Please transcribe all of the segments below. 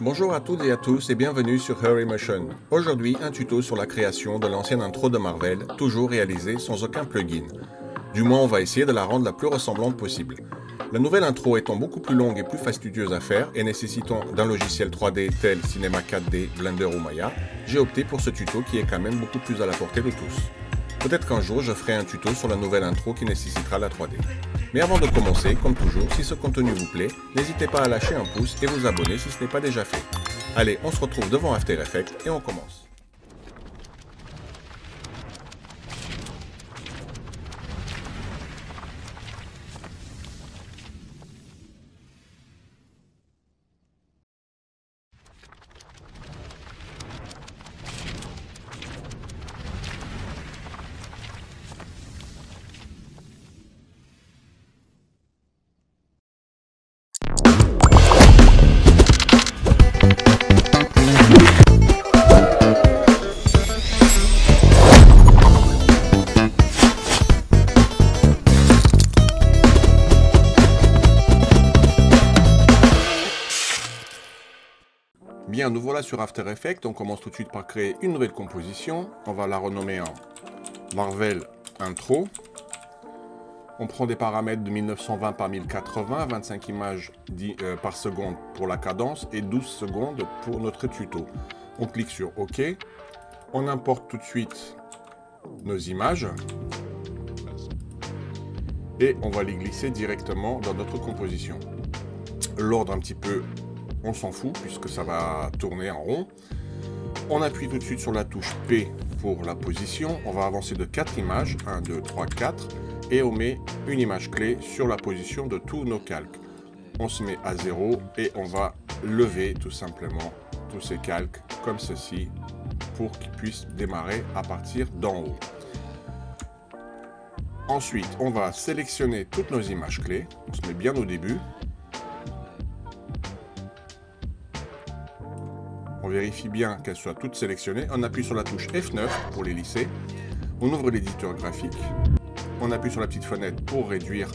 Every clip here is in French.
Bonjour à toutes et à tous et bienvenue sur Hurry Motion. Aujourd'hui, un tuto sur la création de l'ancienne intro de Marvel, toujours réalisée sans aucun plugin. Du moins, on va essayer de la rendre la plus ressemblante possible. La nouvelle intro étant beaucoup plus longue et plus fastidieuse à faire et nécessitant d'un logiciel 3D tel Cinema 4D, Blender ou Maya, j'ai opté pour ce tuto qui est quand même beaucoup plus à la portée de tous. Peut-être qu'un jour, je ferai un tuto sur la nouvelle intro qui nécessitera la 3D. Mais avant de commencer, comme toujours, si ce contenu vous plaît, n'hésitez pas à lâcher un pouce et vous abonner si ce n'est pas déjà fait. Allez, on se retrouve devant After Effects et on commence. Bien, nous voilà sur After Effects. On commence tout de suite par créer une nouvelle composition. On va la renommer en Marvel Intro. On prend des paramètres de 1920 par 1080, 25 images par seconde pour la cadence et 12 secondes pour notre tuto. On clique sur OK. On importe tout de suite nos images et on va les glisser directement dans notre composition. L'ordre un petit peu, on s'en fout puisque ça va tourner en rond. On appuie tout de suite sur la touche P pour la position. On va avancer de 4 images, 1, 2, 3, 4, et on met une image clé sur la position de tous nos calques. On se met à 0 et on va lever tout simplement tous ces calques comme ceci pour qu'ils puissent démarrer à partir d'en haut. Ensuite, on va sélectionner toutes nos images clés. On se met bien au début. On vérifie bien qu'elles soient toutes sélectionnées. On appuie sur la touche F9 pour les lisser. On ouvre l'éditeur graphique. On appuie sur la petite fenêtre pour réduire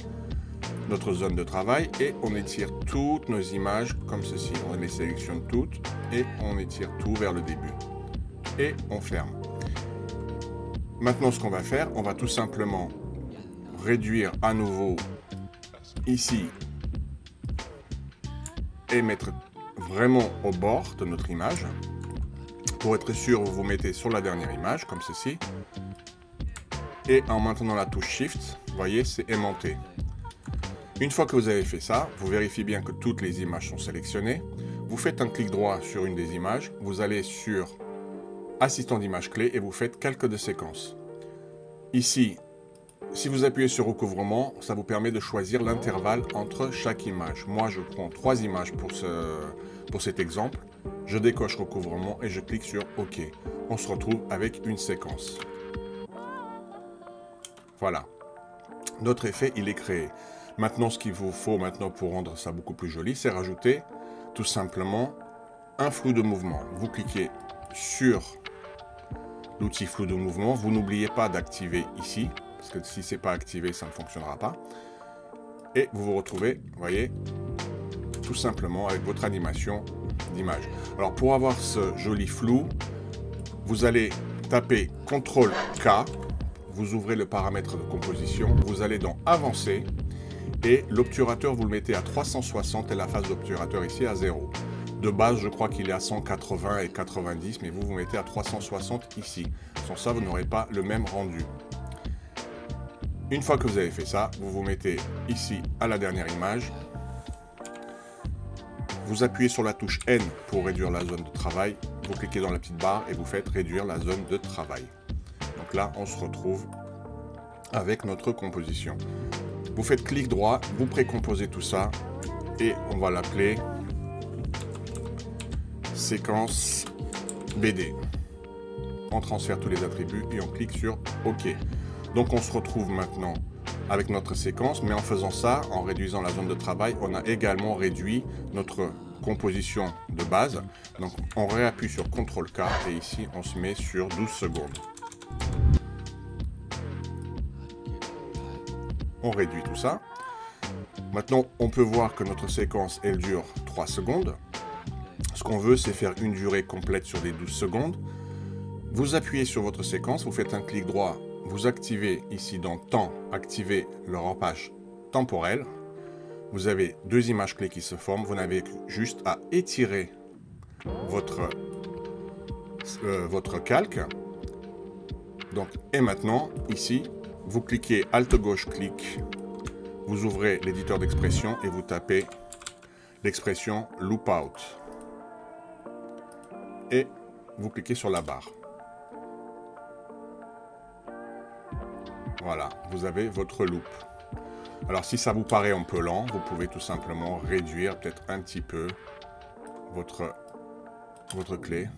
notre zone de travail et on étire toutes nos images comme ceci. On les sélectionne toutes et on étire tout vers le début. Et on ferme. Maintenant, ce qu'on va faire, on va tout simplement réduire à nouveau ici et mettre vraiment au bord de notre image. Pour être sûr, vous vous mettez sur la dernière image, comme ceci. Et en maintenant la touche Shift, vous voyez, c'est aimanté. Une fois que vous avez fait ça, vous vérifiez bien que toutes les images sont sélectionnées. Vous faites un clic droit sur une des images. Vous allez sur Assistant d'image clé et vous faites Calque de séquence. Ici, si vous appuyez sur recouvrement, ça vous permet de choisir l'intervalle entre chaque image. Moi, je prends 3 images pour cet exemple. Je décoche recouvrement et je clique sur OK. On se retrouve avec une séquence. Voilà. Notre effet, il est créé. Maintenant, ce qu'il vous faut maintenant pour rendre ça beaucoup plus joli, c'est rajouter tout simplement un flou de mouvement. Vous cliquez sur l'outil flou de mouvement. Vous n'oubliez pas d'activer ici. Parce que si ce n'est pas activé, ça ne fonctionnera pas. Et vous vous retrouvez, vous voyez, tout simplement avec votre animation d'image. Alors pour avoir ce joli flou, vous allez taper CTRL-K, vous ouvrez le paramètre de composition, vous allez dans Avancer, et l'obturateur vous le mettez à 360 et la phase d'obturateur ici à 0. De base, je crois qu'il est à 180 et 90, mais vous mettez à 360 ici. Sans ça, vous n'aurez pas le même rendu. Une fois que vous avez fait ça, vous vous mettez ici à la dernière image. Vous appuyez sur la touche N pour réduire la zone de travail. Vous cliquez dans la petite barre et vous faites réduire la zone de travail. Donc là, on se retrouve avec notre composition. Vous faites clic droit, vous précomposez tout ça et on va l'appeler séquence BD. On transfère tous les attributs et on clique sur OK. Donc on se retrouve maintenant avec notre séquence, mais en faisant ça, en réduisant la zone de travail, on a également réduit notre composition de base. Donc on réappuie sur CTRL-K et ici on se met sur 12 secondes. On réduit tout ça. Maintenant, on peut voir que notre séquence, elle dure 3 secondes. Ce qu'on veut, c'est faire une durée complète sur les 12 secondes. Vous appuyez sur votre séquence, vous faites un clic droit, vous activez ici dans Temps, activez le rampage temporel. Vous avez deux images clés qui se forment, vous n'avez juste à étirer votre calque. Donc, et maintenant, ici, vous cliquez Alt gauche clic, vous ouvrez l'éditeur d'expression et vous tapez l'expression Loop Out. Et vous cliquez sur la barre. Voilà, vous avez votre loop. Alors si ça vous paraît un peu lent, vous pouvez tout simplement réduire peut-être un petit peu votre clé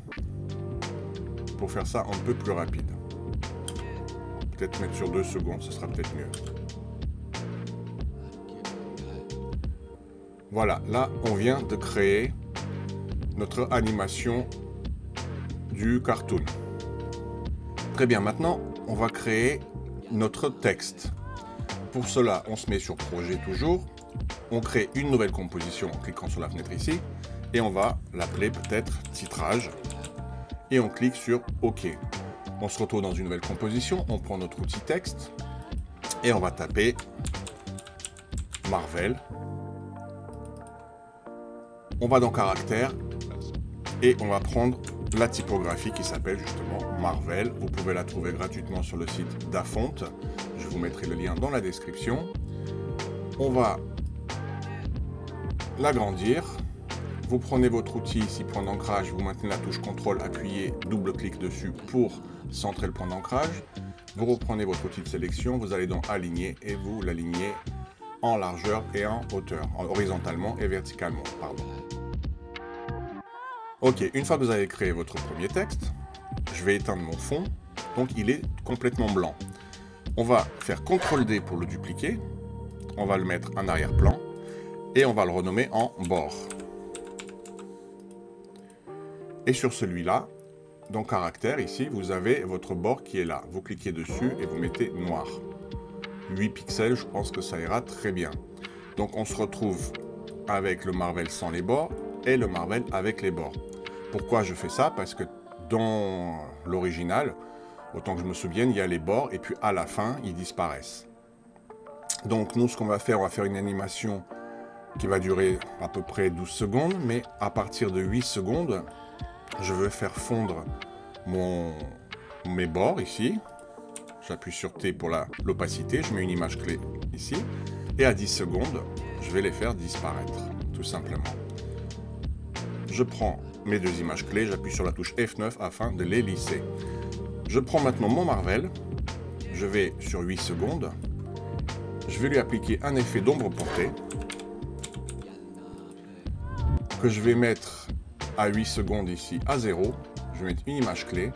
pour faire ça un peu plus rapide. Peut-être mettre sur 2 secondes, ce sera peut-être mieux. Voilà, là on vient de créer notre animation du cartoon. Très bien, maintenant on va créer notre texte. Pour cela, on se met sur projet toujours, on crée une nouvelle composition en cliquant sur la fenêtre ici, et on va l'appeler peut-être titrage, et on clique sur OK. On se retrouve dans une nouvelle composition, on prend notre outil texte, et on va taper Marvel. On va dans caractères, et on va prendre la typographie qui s'appelle justement Marvel. Vous pouvez la trouver gratuitement sur le site d'Afont. Je vous mettrai le lien dans la description. On va l'agrandir. Vous prenez votre outil ici, point d'ancrage, vous maintenez la touche CTRL, appuyez, double-clic dessus pour centrer le point d'ancrage. Vous reprenez votre outil de sélection, vous allez dans Aligner et vous l'alignez en largeur et en hauteur, horizontalement et verticalement, pardon. Ok, une fois que vous avez créé votre premier texte, je vais éteindre mon fond, donc il est complètement blanc. On va faire CTRL-D pour le dupliquer, on va le mettre en arrière-plan, et on va le renommer en bord. Et sur celui-là, dans caractère, ici, vous avez votre bord qui est là. Vous cliquez dessus et vous mettez noir. 8 pixels, je pense que ça ira très bien. Donc on se retrouve avec le Marvel sans les bords et le Marvel avec les bords. Pourquoi je fais ça? Parce que dans l'original, autant que je me souvienne, il y a les bords et puis à la fin, ils disparaissent. Donc nous, ce qu'on va faire une animation qui va durer à peu près 12 secondes, mais à partir de 8 secondes, je vais faire fondre mes bords ici. J'appuie sur T pour l'opacité, je mets une image clé ici, et à 10 secondes, je vais les faire disparaître, tout simplement. Je prends mes deux images clés, j'appuie sur la touche F9 afin de les lisser. Je prends maintenant mon Marvel, je vais sur 8 secondes, je vais lui appliquer un effet d'ombre portée, que je vais mettre à 8 secondes ici à 0, je vais mettre une image clé,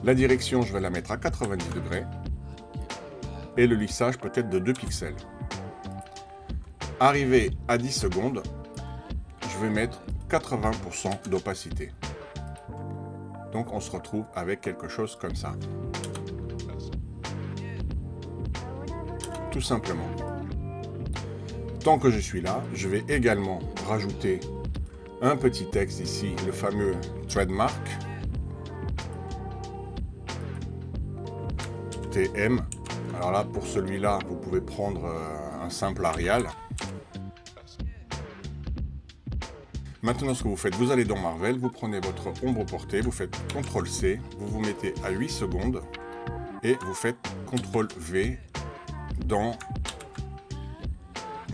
la direction je vais la mettre à 90 degrés, et le lissage peut-être de 2 pixels. Arrivé à 10 secondes, je vais mettre 80% d'opacité. Donc on se retrouve avec quelque chose comme ça. Tout simplement. Tant que je suis là, je vais également rajouter un petit texte ici, le fameux trademark TM. Alors là, pour celui-là, vous pouvez prendre un simple Arial. Maintenant, ce que vous faites, vous allez dans Marvel, vous prenez votre ombre portée, vous faites CTRL-C, vous vous mettez à 8 secondes et vous faites CTRL-V dans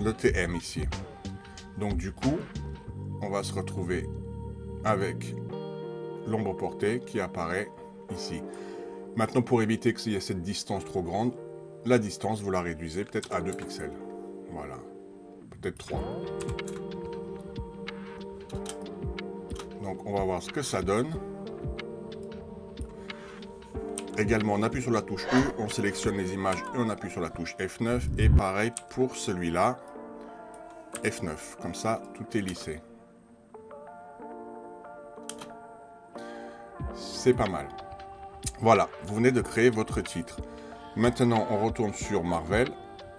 le TM ici. Donc du coup, on va se retrouver avec l'ombre portée qui apparaît ici. Maintenant, pour éviter qu'il y ait cette distance trop grande, la distance, vous la réduisez peut-être à 2 pixels. Voilà, peut-être 3. Donc on va voir ce que ça donne. Également, on appuie sur la touche U, on sélectionne les images et on appuie sur la touche F9. Et pareil pour celui-là, F9. Comme ça, tout est lissé. C'est pas mal. Voilà, vous venez de créer votre titre. Maintenant, on retourne sur Marvel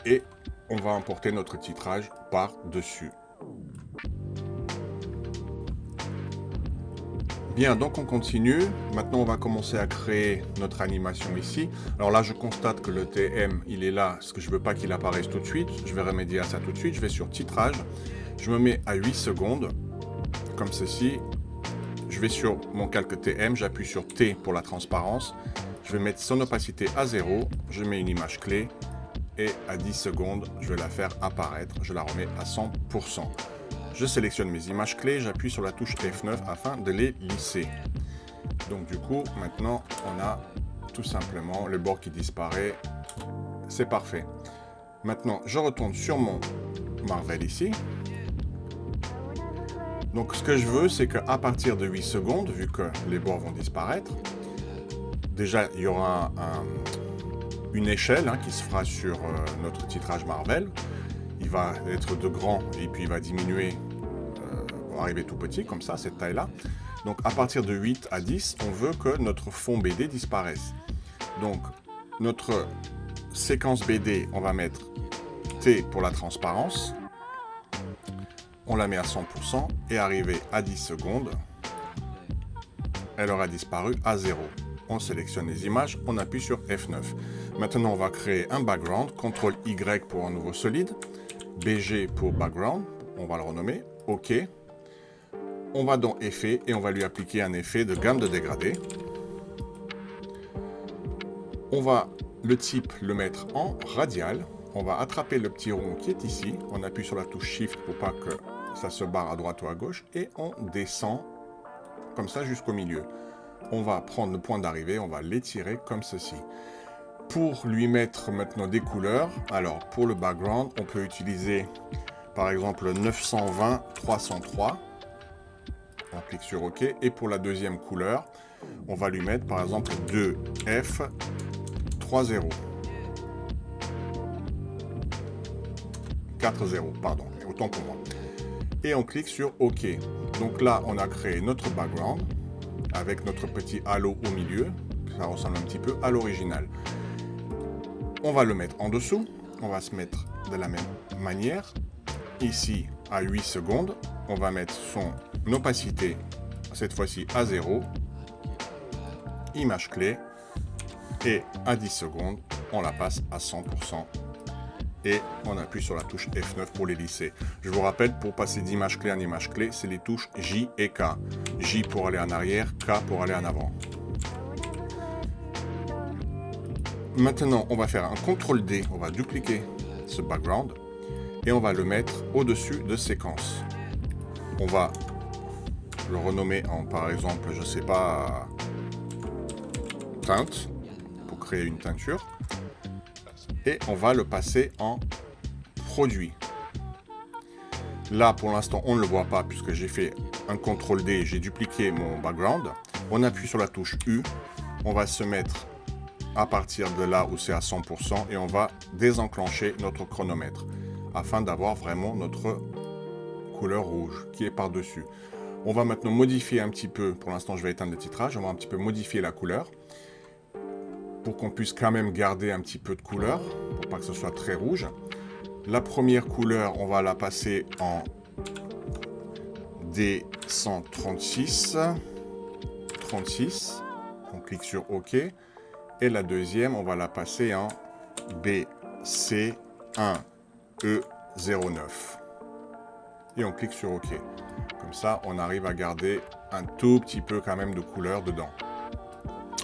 et on va importer notre titrage par-dessus. Bien, donc on continue. Maintenant, on va commencer à créer notre animation ici. Alors là, je constate que le TM, il est là, parce que je ne veux pas qu'il apparaisse tout de suite. Je vais remédier à ça tout de suite. Je vais sur titrage. Je me mets à 8 secondes, comme ceci. Je vais sur mon calque TM, j'appuie sur T pour la transparence. Je vais mettre son opacité à 0. Je mets une image clé. Et à 10 secondes, je vais la faire apparaître. Je la remets à 100%. Je sélectionne mes images clés, j'appuie sur la touche F9 afin de les lisser. Donc du coup, maintenant, on a tout simplement le bord qui disparaît. C'est parfait. Maintenant, je retourne sur mon Marvel ici. Donc ce que je veux, c'est qu'à partir de 8 secondes, vu que les bords vont disparaître, déjà, il y aura une échelle qui se fera sur notre titrage Marvel. Il va être de grand et puis il va diminuer pour arriver tout petit, comme ça, cette taille-là. Donc à partir de 8 à 10, on veut que notre fond BD disparaisse. Donc notre séquence BD, on va mettre T pour la transparence. On la met à 100% et arrivé à 10 secondes, elle aura disparu à 0. On sélectionne les images, on appuie sur F9. Maintenant, on va créer un background, CTRL Y pour un nouveau solide, BG pour background, on va le renommer, OK. On va dans Effet et on va lui appliquer un effet de gamme de dégradé. On va le type le mettre en radial. On va attraper le petit rond qui est ici. On appuie sur la touche Shift pour pas que ça se barre à droite ou à gauche. Et on descend comme ça jusqu'au milieu. On va prendre le point d'arrivée, on va l'étirer comme ceci. Pour lui mettre maintenant des couleurs, alors pour le background, on peut utiliser par exemple 920-303. On clique sur OK. Et pour la deuxième couleur, on va lui mettre par exemple 2F30. 4-0, pardon, autant pour moi. Et on clique sur OK. Donc là, on a créé notre background avec notre petit halo au milieu. Ça ressemble un petit peu à l'original. On va le mettre en dessous. On va se mettre de la même manière. Ici, à 8 secondes, on va mettre son opacité, cette fois-ci à 0. Image clé. Et à 10 secondes, on la passe à 100%. Et on appuie sur la touche F9 pour les lisser. Je vous rappelle, pour passer d'image clé en image clé, c'est les touches J et K. J pour aller en arrière, K pour aller en avant. Maintenant, on va faire un CTRL D, on va dupliquer ce background et on va le mettre au-dessus de séquence. On va le renommer en, par exemple, je sais pas, teinte, pour créer une teinture. Et on va le passer en produit. Là, pour l'instant, on ne le voit pas puisque j'ai fait un CTRL D, j'ai dupliqué mon background. On appuie sur la touche U. On va se mettre à partir de là où c'est à 100% et on va désenclencher notre chronomètre afin d'avoir vraiment notre couleur rouge qui est par-dessus. On va maintenant modifier un petit peu, pour l'instant je vais éteindre le titrage, on va un petit peu modifier la couleur pour qu'on puisse quand même garder un petit peu de couleur, pour pas que ce soit très rouge. La première couleur, on va la passer en D136, 36, on clique sur OK. Et la deuxième, on va la passer en BC1E09. Et on clique sur OK. Comme ça, on arrive à garder un tout petit peu quand même de couleur dedans.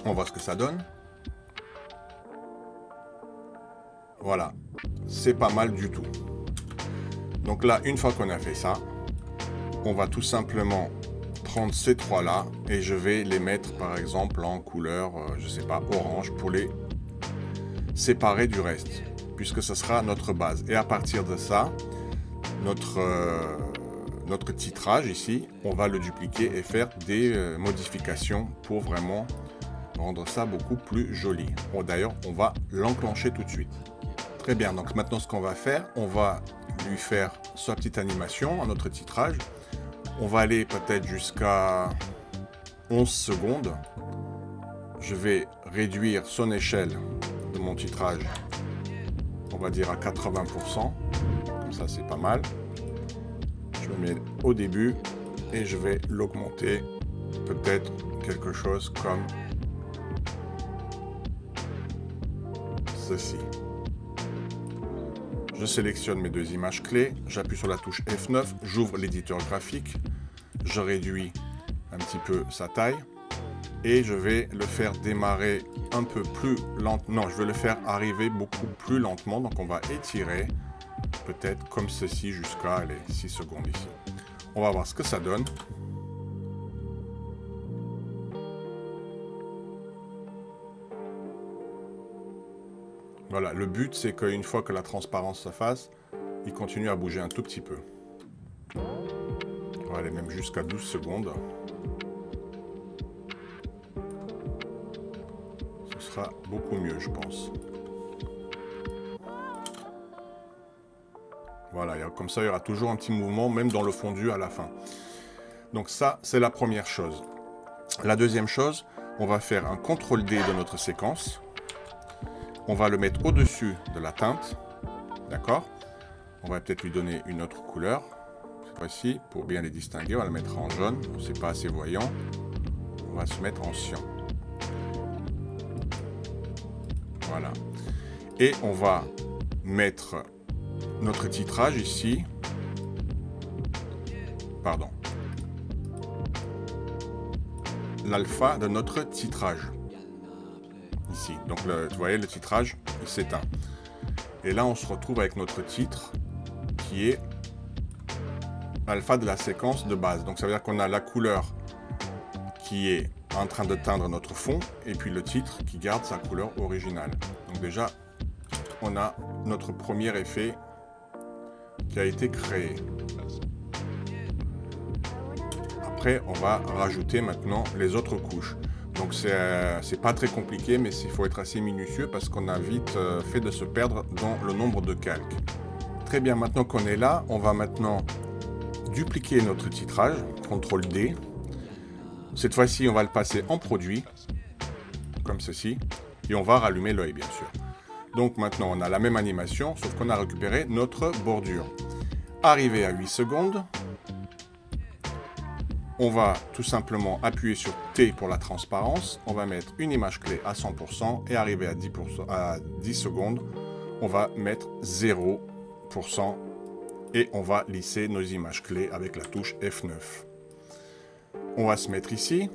On voit ce que ça donne. Voilà, c'est pas mal du tout. Donc là, une fois qu'on a fait ça, on va tout simplement prendre ces trois-là et je vais les mettre par exemple en couleur, je sais pas, orange pour les séparer du reste, puisque ce sera notre base. Et à partir de ça, notre titrage ici, on va le dupliquer et faire des modifications pour vraiment rendre ça beaucoup plus joli. Bon, d'ailleurs, on va l'enclencher tout de suite. Très bien, donc maintenant ce qu'on va faire, on va lui faire sa petite animation à notre titrage. On va aller peut-être jusqu'à 11 secondes. Je vais réduire son échelle de mon titrage, on va dire à 80%. Comme ça, c'est pas mal. Je me mets au début et je vais l'augmenter peut-être quelque chose comme ceci. Je sélectionne mes deux images clés, j'appuie sur la touche F9, j'ouvre l'éditeur graphique, je réduis un petit peu sa taille et je vais le faire démarrer un peu plus lentement. Non, je vais le faire arriver beaucoup plus lentement. Donc on va étirer peut-être comme ceci jusqu'à les 6 secondes ici. On va voir ce que ça donne. Voilà, le but c'est qu'une fois que la transparence se fasse, il continue à bouger un tout petit peu. On va aller même jusqu'à 12 secondes. Ce sera beaucoup mieux, je pense. Voilà, comme ça il y aura toujours un petit mouvement, même dans le fondu à la fin. Donc ça, c'est la première chose. La deuxième chose, on va faire un CTRL-D de notre séquence. On va le mettre au-dessus de la teinte, d'accord? On va peut-être lui donner une autre couleur, cette fois-ci, pour bien les distinguer. On va le mettre en jaune, c'est pas assez voyant. On va se mettre en cyan. Voilà. Et on va mettre notre titrage ici. Pardon. L'alpha de notre titrage. Ici. Donc, vous voyez, le titrage, il s'éteint. Et là, on se retrouve avec notre titre qui est alpha de la séquence de base. Donc, ça veut dire qu'on a la couleur qui est en train de teindre notre fond et puis le titre qui garde sa couleur originale. Donc, déjà, on a notre premier effet qui a été créé. Après, on va rajouter maintenant les autres couches. Donc c'est pas très compliqué, mais il faut être assez minutieux parce qu'on a vite fait de se perdre dans le nombre de calques. Très bien, maintenant qu'on est là, on va maintenant dupliquer notre titrage, CTRL-D. Cette fois-ci, on va le passer en produit, comme ceci, et on va rallumer l'œil, bien sûr. Donc maintenant, on a la même animation, sauf qu'on a récupéré notre bordure. Arrivé à 8 secondes, on va tout simplement appuyer sur T pour la transparence. On va mettre une image clé à 100% et arrivé à 10 secondes, on va mettre 0% et on va lisser nos images clés avec la touche F9. On va se mettre ici.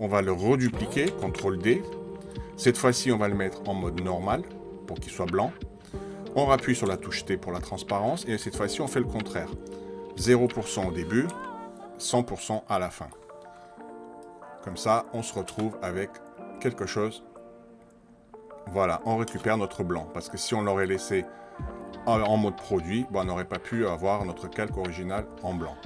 On va le redupliquer, CTRL-D. Cette fois-ci, on va le mettre en mode normal pour qu'il soit blanc. On appuie sur la touche T pour la transparence et cette fois-ci, on fait le contraire. 0% au début, 100% à la fin. Comme ça, on se retrouve avec quelque chose. Voilà, on récupère notre blanc. Parce que si on l'aurait laissé en mode produit, on n'aurait pas pu avoir notre calque original en blanc.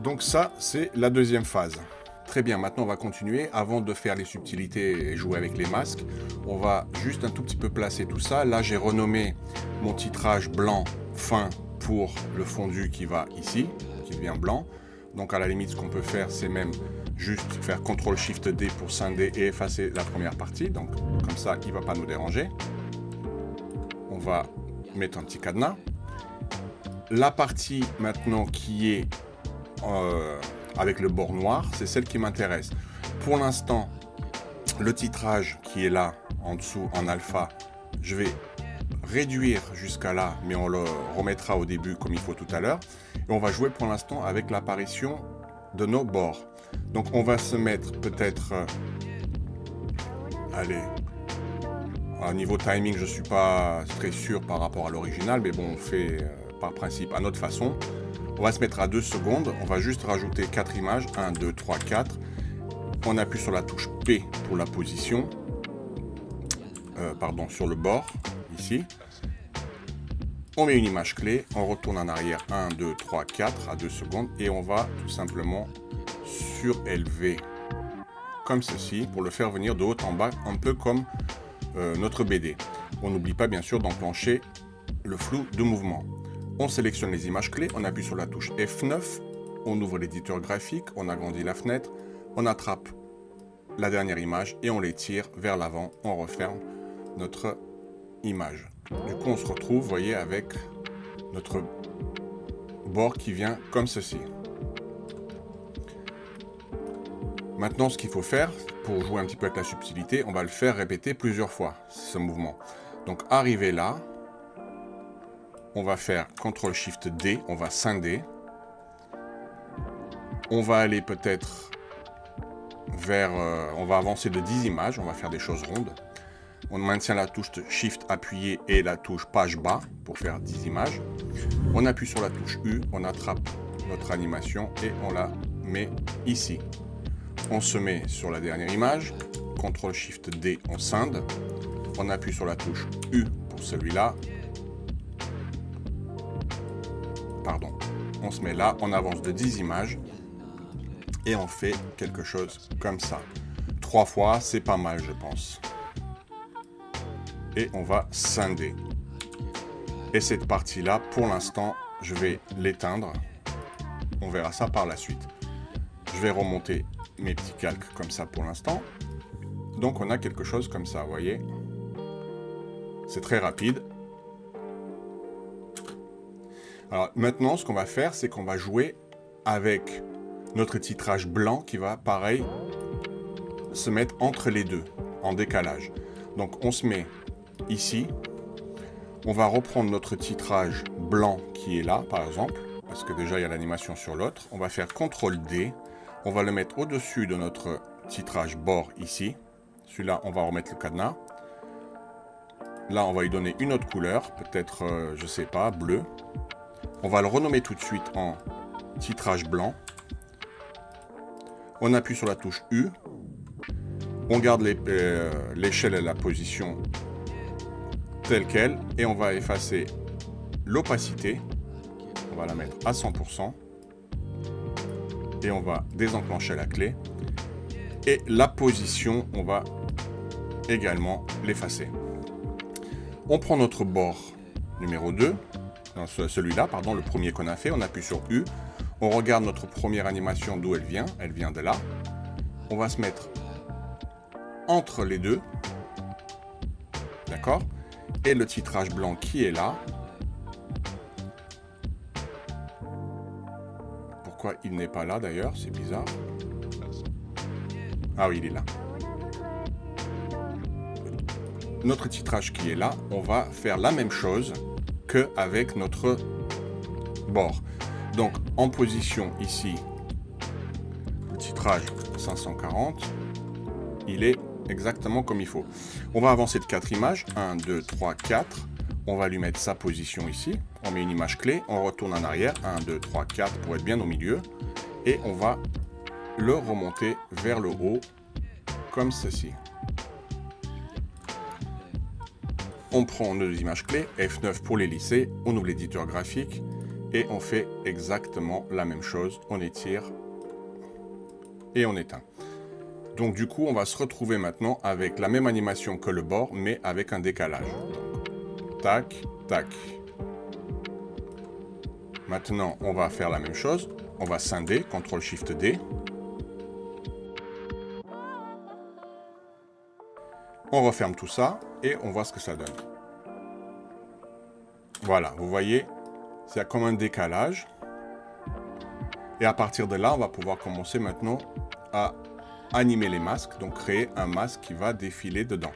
Donc ça, c'est la deuxième phase. Très bien, maintenant on va continuer. Avant de faire les subtilités et jouer avec les masques, on va juste un tout petit peu placer tout ça. Là, j'ai renommé mon titrage blanc fin pour le fondu qui va ici, qui devient blanc. Donc à la limite, ce qu'on peut faire, c'est même juste faire CTRL-SHIFT-D pour scinder et effacer la première partie. Donc comme ça, il ne va pas nous déranger. On va mettre un petit cadenas. La partie maintenant qui est avec le bord noir, c'est celle qui m'intéresse. Pour l'instant, le titrage qui est là, en dessous, en alpha, je vais réduire jusqu'à là, mais on le remettra au début comme il faut tout à l'heure. Et on va jouer pour l'instant avec l'apparition de nos bords. Donc on va se mettre peut-être... allez, au niveau timing, je ne suis pas très sûr par rapport à l'original, mais bon, on fait par principe à notre façon. On va se mettre à 2 secondes, on va juste rajouter 4 images, 1, 2, 3, 4. On appuie sur la touche P pour la position, pardon, sur le bord, ici. On met une image clé, on retourne en arrière, 1, 2, 3, 4, à 2 secondes, et on va tout simplement surélever, comme ceci, pour le faire venir de haut en bas, un peu comme notre BD. On n'oublie pas bien sûr d'enclencher le flou de mouvement. On sélectionne les images clés, on appuie sur la touche F9, on ouvre l'éditeur graphique, on agrandit la fenêtre, on attrape la dernière image et on l'étire vers l'avant, on referme notre image. Du coup, on se retrouve, vous voyez, avec notre bord qui vient comme ceci. Maintenant, ce qu'il faut faire, pour jouer un petit peu avec la subtilité, on va le faire répéter plusieurs fois, ce mouvement. Donc, arriver là, on va faire CTRL-SHIFT-D, on va scinder. On va aller peut-être vers... on va avancer de 10 images, on va faire des choses rondes. On maintient la touche Shift appuyé et la touche page bas pour faire 10 images. On appuie sur la touche U, on attrape notre animation et on la met ici. On se met sur la dernière image, CTRL-SHIFT-D, on scinde. On appuie sur la touche U pour celui-là. Pardon. On se met là, on avance de 10 images. Et on fait quelque chose comme ça. 3 fois, c'est pas mal, je pense. Et on va scinder. Et cette partie-là, pour l'instant, je vais l'éteindre. On verra ça par la suite. Je vais remonter mes petits calques comme ça pour l'instant. Donc on a quelque chose comme ça, vous voyez. C'est très rapide. Alors maintenant, ce qu'on va faire, c'est qu'on va jouer avec notre titrage blanc qui va, pareil, se mettre entre les deux, en décalage. Donc on se met ici. On va reprendre notre titrage blanc qui est là, par exemple, parce que déjà il y a l'animation sur l'autre. On va faire CTRL-D. On va le mettre au-dessus de notre titrage bord ici. Celui-là, on va remettre le cadenas. Là, on va lui donner une autre couleur, peut-être, je sais pas, bleu. On va le renommer tout de suite en titrage blanc. On appuie sur la touche U. On garde l'échelle et la position telle qu'elle. Et on va effacer l'opacité. On va la mettre à 100%. Et on va désenclencher la clé. Et la position, on va également l'effacer. On prend notre bord numéro 2, celui-là, pardon, le premier qu'on a fait. On appuie sur U. On regarde notre première animation d'où elle vient. Elle vient de là. On va se mettre entre les deux. D'accord? Et le titrage blanc qui est là. Pourquoi il n'est pas là d'ailleurs? C'est bizarre. Ah oui, il est là. Notre titrage qui est là, on va faire la même chose qu'avec notre bord. Donc, en position ici, le titrage 540, il est exactement comme il faut. On va avancer de 4 images. 1, 2, 3, 4. On va lui mettre sa position ici. On met une image clé. On retourne en arrière. 1, 2, 3, 4 pour être bien au milieu. Et on va le remonter vers le haut comme ceci. On prend nos images clés. F9 pour les lisser. On ouvre l'éditeur graphique. Et on fait exactement la même chose. On étire et on éteint. Donc du coup, on va se retrouver maintenant avec la même animation que le bord, mais avec un décalage. Donc, tac, tac. Maintenant, on va faire la même chose. On va scinder, CTRL-SHIFT-D. On referme tout ça et on voit ce que ça donne. Voilà, vous voyez, c'est comme un décalage. Et à partir de là, on va pouvoir commencer maintenant à animer les masques, donc créer un masque qui va défiler dedans.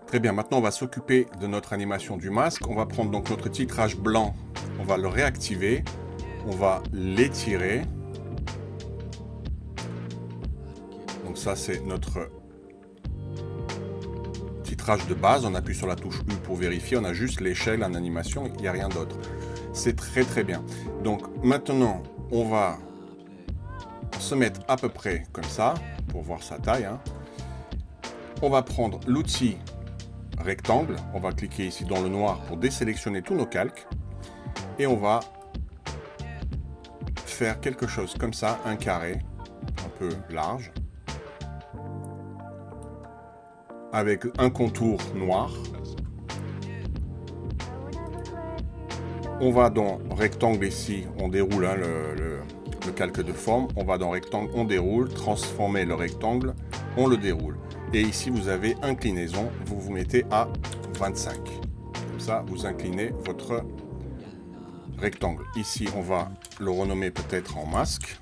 Très bien, maintenant on va s'occuper de notre animation du masque. On va prendre donc notre titrage blanc, on va le réactiver, on va l'étirer. Donc ça c'est notre titrage de base. On appuie sur la touche U pour vérifier, on a juste l'échelle en animation, il n'y a rien d'autre. C'est très très bien. Donc maintenant on va se mettre à peu près comme ça, pour voir sa taille. Hein. On va prendre l'outil rectangle, on va cliquer ici dans le noir pour désélectionner tous nos calques, et on va faire quelque chose comme ça, un carré, un peu large, avec un contour noir. On va dans rectangle ici, on déroule hein, le calque de forme, on va dans rectangle, on déroule, transformer le rectangle, on le déroule. Et ici, vous avez inclinaison, vous vous mettez à 25. Comme ça, vous inclinez votre rectangle. Ici, on va le renommer peut-être en masque.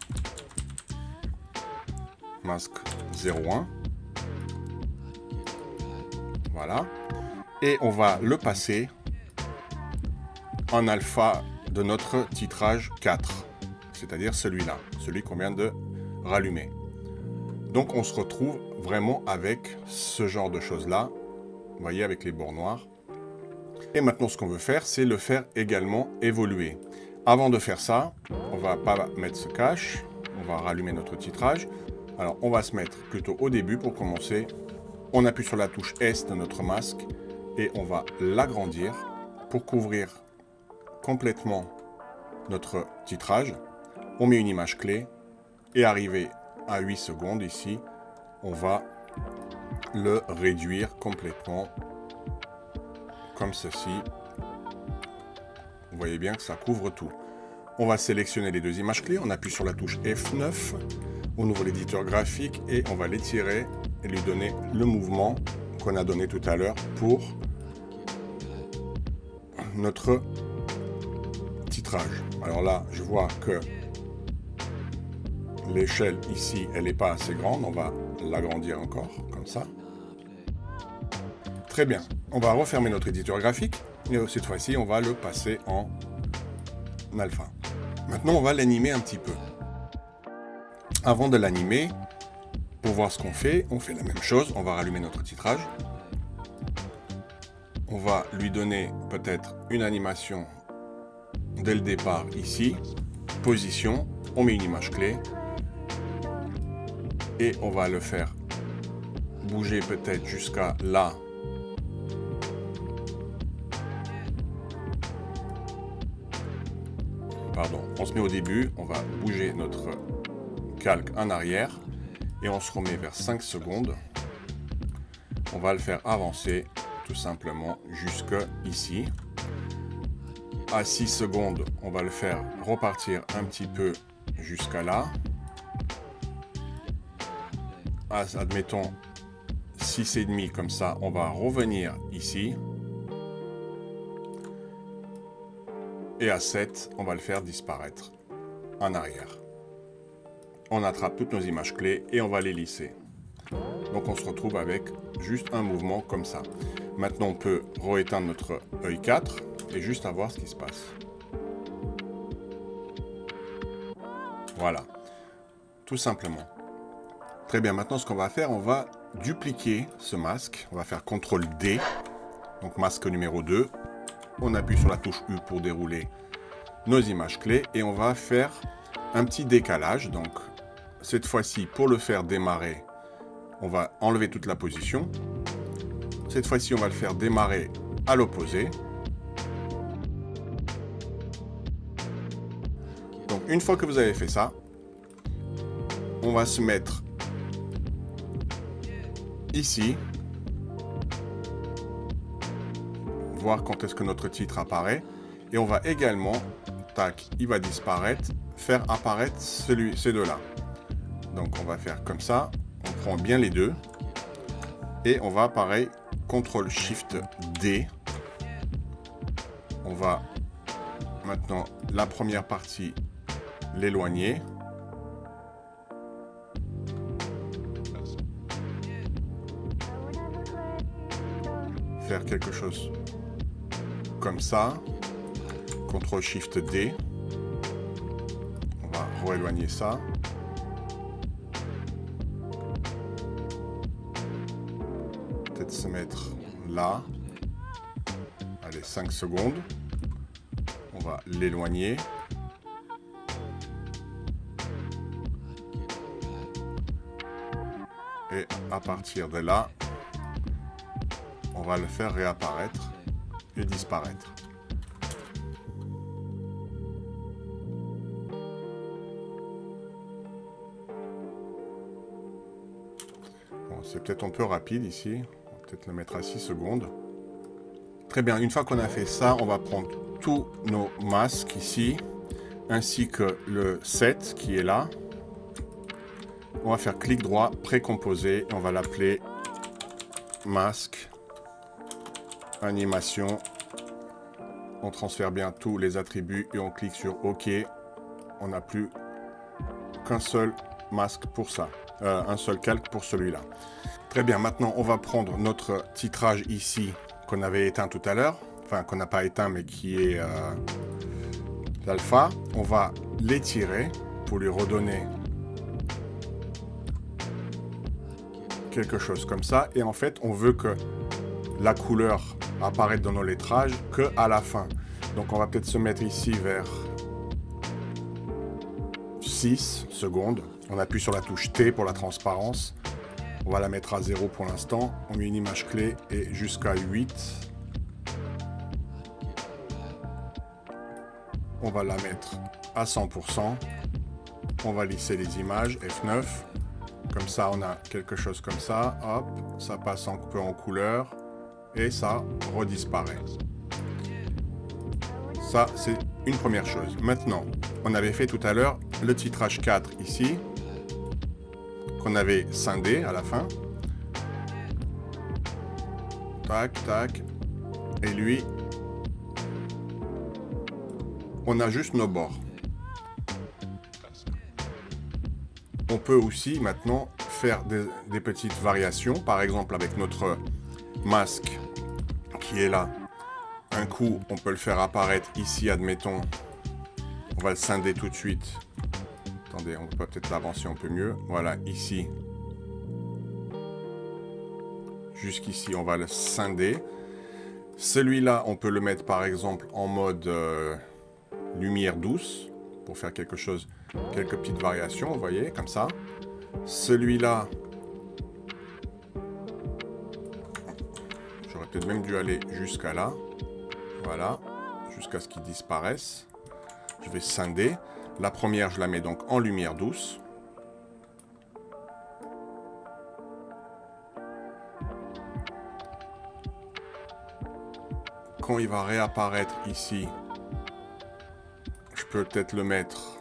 masque 01. Voilà. Et on va le passer en alpha de notre titrage 4, c'est-à-dire celui-là, celui qu'on vient de rallumer. Donc on se retrouve vraiment avec ce genre de choses-là, vous voyez, avec les bords noirs. Et maintenant ce qu'on veut faire, c'est le faire également évoluer. Avant de faire ça, on va pas mettre ce cache, on va rallumer notre titrage. Alors on va se mettre plutôt au début pour commencer. On appuie sur la touche S de notre masque et on va l'agrandir pour couvrir complètement notre titrage. On met une image clé et arrivé à 8 secondes ici, on va le réduire complètement comme ceci. Vous voyez bien que ça couvre tout. On va sélectionner les deux images clés, on appuie sur la touche F9, on ouvre l'éditeur graphique et on va l'étirer et lui donner le mouvement qu'on a donné tout à l'heure pour notre titrage. Alors là, je vois que l'échelle ici, elle n'est pas assez grande, on va l'agrandir encore, comme ça. Très bien, on va refermer notre éditeur graphique et cette fois-ci, on va le passer en alpha. Maintenant, on va l'animer un petit peu. Avant de l'animer, pour voir ce qu'on fait, on fait la même chose, on va rallumer notre titrage. On va lui donner peut-être une animation dès le départ ici, position, on met une image clé et on va le faire bouger peut-être jusqu'à là. Pardon, on se met au début, on va bouger notre calque en arrière et on se remet vers 5 secondes. On va le faire avancer tout simplement jusque ici. À 6 secondes, on va le faire repartir un petit peu jusqu'à là. Admettons 6,5 comme ça, on va revenir ici. Et à 7, on va le faire disparaître en arrière. On attrape toutes nos images clés et on va les lisser. Donc on se retrouve avec juste un mouvement comme ça. Maintenant on peut rééteindre notre œil 4 et juste à voir ce qui se passe. Voilà, tout simplement. Très bien, maintenant ce qu'on va faire, on va dupliquer ce masque. On va faire CTRL D, donc masque numéro 2. On appuie sur la touche U pour dérouler nos images clés et on va faire un petit décalage. Donc cette fois-ci, pour le faire démarrer, on va enlever toute la position. Cette fois-ci, on va le faire démarrer à l'opposé. Donc une fois que vous avez fait ça, on va se mettre ici, voir quand est-ce que notre titre apparaît, et on va également, tac, il va disparaître, faire apparaître ces deux-là. Donc on va faire comme ça, on prend bien les deux, et on va pareil, CTRL SHIFT D. On va maintenant la première partie l'éloigner. Faire quelque chose comme ça. CTRL SHIFT D. On va rééloigner ça. Peut-être se mettre là. Allez, 5 secondes. On va l'éloigner. Et à partir de là, on va le faire réapparaître et disparaître. Bon, c'est peut-être un peu rapide ici. On va peut-être le mettre à 6 secondes. Très bien, une fois qu'on a fait ça, on va prendre tous nos masques ici, ainsi que le set qui est là. On va faire clic droit, précomposer, on va l'appeler masque, animation. On transfère bien tous les attributs et on clique sur OK. On n'a plus qu'un seul masque pour ça. un seul calque pour celui-là. Très bien, maintenant on va prendre notre titrage ici qu'on avait éteint tout à l'heure, enfin qu'on n'a pas éteint mais qui est l'alpha. On va l'étirer pour lui redonner quelque chose comme ça. Et en fait, on veut que la couleur apparaisse dans nos lettrages que à la fin. Donc on va peut-être se mettre ici vers 6 secondes. On appuie sur la touche T pour la transparence. On va la mettre à 0 pour l'instant. On met une image clé et jusqu'à 8. On va la mettre à 100%. On va lisser les images, F9. Comme ça, on a quelque chose comme ça. Hop, ça passe un peu en couleur. Et ça redisparaît. Ça, c'est une première chose. Maintenant, on avait fait tout à l'heure le titrage 4 ici, qu'on avait scindé à la fin. Tac, tac. Et lui, on a juste nos bords. On peut aussi maintenant faire des petites variations, par exemple avec notre masque qui est là. Un coup, on peut le faire apparaître ici, admettons. On va le scinder tout de suite. Attendez, on peut peut-être l'avancer un peu mieux. Voilà, ici. Jusqu'ici, on va le scinder. Celui-là, on peut le mettre par exemple en mode lumière douce pour faire quelque chose, quelques petites variations, vous voyez, comme ça. Celui-là, j'aurais peut-être même dû aller jusqu'à là. Voilà, jusqu'à ce qu'il disparaisse. Je vais scinder. La première, je la mets donc en lumière douce. Quand il va réapparaître ici, je peux peut-être le mettre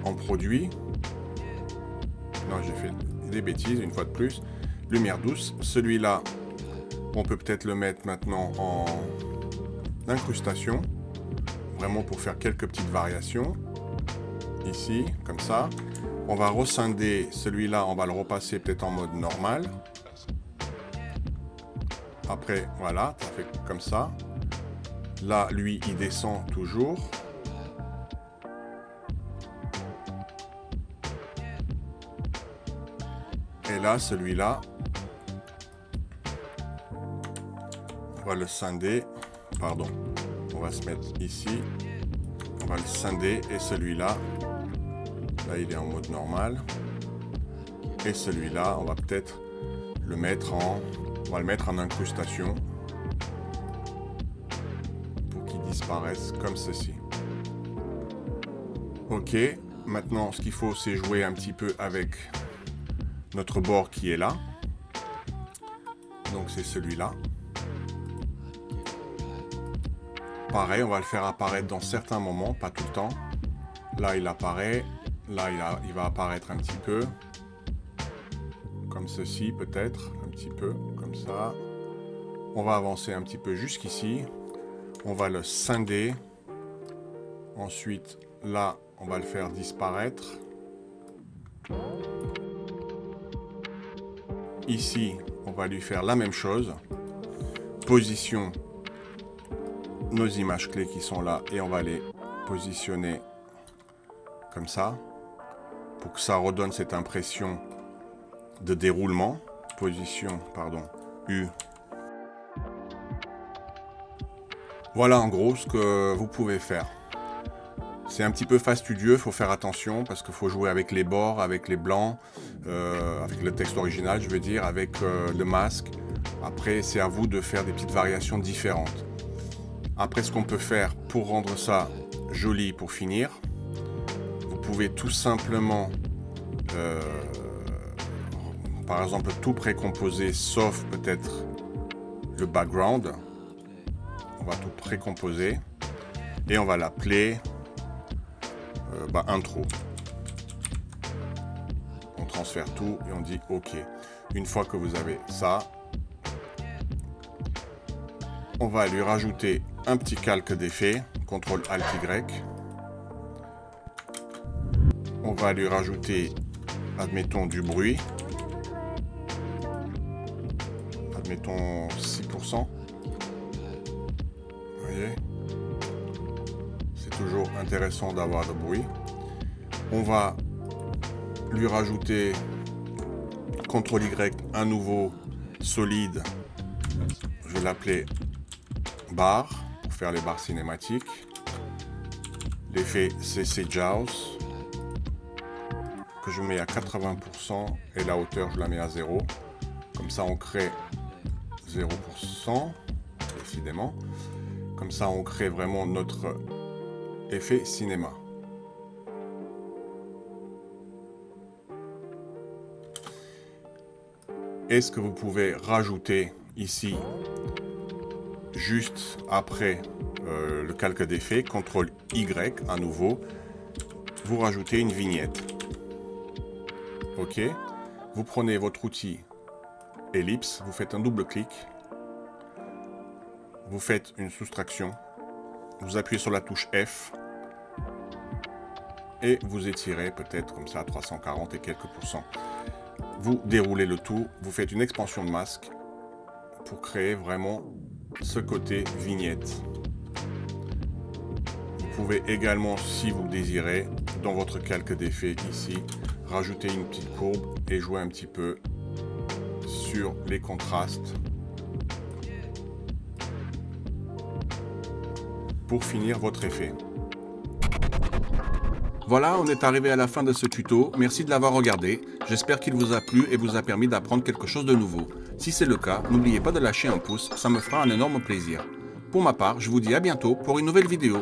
en produit. Non, j'ai fait des bêtises une fois de plus. Lumière douce. Celui-là, on peut peut-être le mettre maintenant en incrustation. Vraiment pour faire quelques petites variations. Ici, comme ça. On va rescinder celui-là, on va le repasser peut-être en mode normal. Après, voilà, ça fait comme ça. Là, lui, il descend toujours. Et là, celui-là, on va le scinder. Pardon, on va se mettre ici. On va le scinder. Et celui-là, là, il est en mode normal. Et celui-là, on va peut-être le mettre en... On va le mettre en incrustation pour qu'il disparaisse comme ceci. Ok, maintenant ce qu'il faut c'est jouer un petit peu avec notre bord qui est là. Donc c'est celui-là. Pareil, on va le faire apparaître dans certains moments, pas tout le temps. Là il apparaît, là il va apparaître un petit peu. Comme ceci peut-être, un petit peu, comme ça. On va avancer un petit peu jusqu'ici. On va le scinder. Ensuite, là, on va le faire disparaître. Ici, on va lui faire la même chose. Position nos images clés qui sont là et on va les positionner comme ça pour que ça redonne cette impression de déroulement. Position, pardon, U. Voilà en gros ce que vous pouvez faire. C'est un petit peu fastidieux, il faut faire attention parce qu'il faut jouer avec les bords, avec les blancs, avec le texte original, je veux dire, avec le masque. Après, c'est à vous de faire des petites variations différentes. Après, ce qu'on peut faire pour rendre ça joli pour finir, vous pouvez tout simplement, par exemple, tout précomposer, sauf peut-être le background. On va tout précomposer et on va l'appeler intro. On transfère tout et on dit OK. Une fois que vous avez ça, on va lui rajouter un petit calque d'effet, CTRL-ALT-Y. On va lui rajouter, admettons, du bruit. Admettons 6%. Vous voyez? C'est toujours intéressant d'avoir de bruit. On va lui rajouter CTRL-Y, un nouveau solide. Je vais l'appeler bar pour faire les barres cinématiques. L'effet CC Jaws que je mets à 80% et la hauteur je la mets à 0. Comme ça on crée 0%, décidément. Comme ça on crée vraiment notre effet cinéma. Est-ce que vous pouvez rajouter ici, juste après le calque d'effet, CTRL-Y à nouveau, vous rajoutez une vignette. Ok, vous prenez votre outil ellipse, vous faites un double clic, vous faites une soustraction, vous appuyez sur la touche F et vous étirez peut-être comme ça à 340 et quelques pourcents. Vous déroulez le tout, vous faites une expansion de masque pour créer vraiment ce côté vignette. Vous pouvez également, si vous le désirez, dans votre calque d'effet ici, rajouter une petite courbe et jouer un petit peu sur les contrastes pour finir votre effet. Voilà, on est arrivé à la fin de ce tuto. Merci de l'avoir regardé. J'espère qu'il vous a plu et vous a permis d'apprendre quelque chose de nouveau. Si c'est le cas, n'oubliez pas de lâcher un pouce, ça me fera un énorme plaisir. Pour ma part, je vous dis à bientôt pour une nouvelle vidéo.